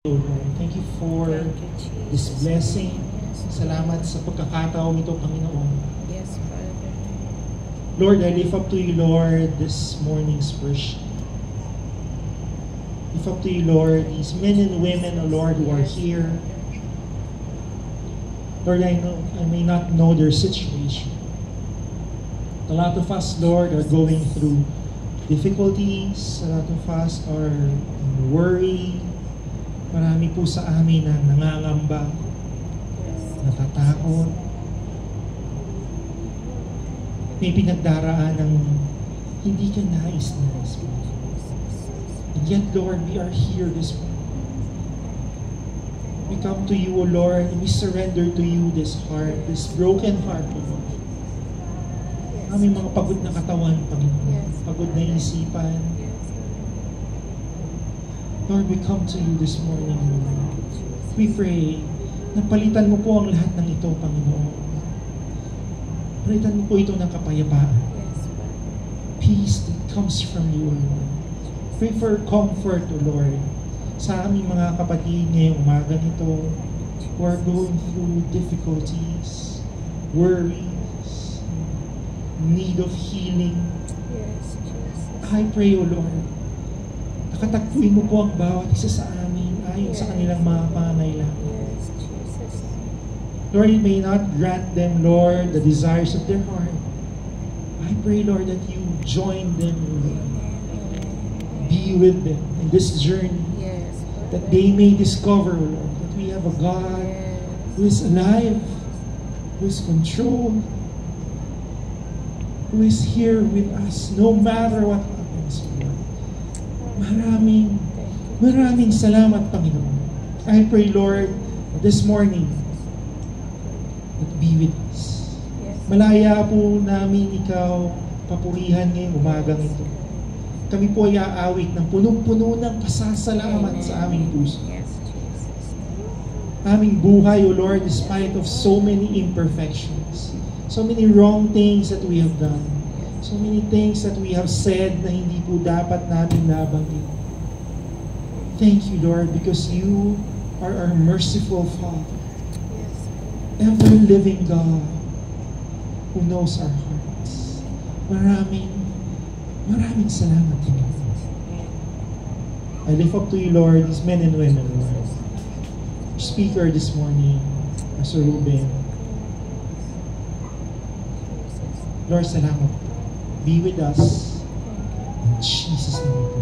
Lord. Thank you for this blessing. Salamat sa pagkakataong ito, Panginoon. Yes, Father. Lord, I lift up to you, Lord, this morning's worship. Lift up to you, Lord, these men and women, oh Lord, who are here. Lord, I may not know their situation. A lot of us, Lord, are going through difficulties. A lot of us are worried. Marami po sa amin ang nangangamba, natatakot, may pinagdaraan ng hindi ka nais-nais. And yet, Lord, we are here this morning. We come to you, O Lord, and we surrender to you this heart, this broken heart, O Lord. Aming mga pagod na katawan, Panginoon, pagod na isipan. Lord, we come to you this morning, Lord. We pray na palitan mo po ang lahat ng ito, Panginoon. Palitan mo po ito ng kapayapaan. Peace that comes from you, Lord. Pray for comfort, O Lord, sa aming mga kapatid ngayong umaga nito who are going through difficulties, worries, need of healing. I pray, O Lord, nakatagpuin mo po ang bawat isa sa amin ayon sa kanilang mga pangangailangan. Lord, you may not grant them, Lord, the desires of their heart. I pray, Lord, that you join them, Lord. Be with them in this journey. That they may discover, Lord, that we have a God who is alive, who is controlled, who is here with us no matter what happens, Lord. Maraming salamat, Panginoon. I pray, Lord, this morning, that be with us. Malaya po namin ikaw papurihan ngayong umagang ito. Kami po ay aawit ng punong-puno ng pasasalamat sa aming puso. Aming buhay, O Lord, despite of so many imperfections, so many wrong things that we have done, so many things that we have said na hindi po dapat natin nabanggit. Thank you, Lord, because you are our merciful Father, ever-living God who knows our hearts. Maraming salamat, Panginoon. I lift up to you, Lord, these men and women, Lord. Our speaker this morning, Pastor Ruben. Lord, salamat. Be with us. In Jesus' name.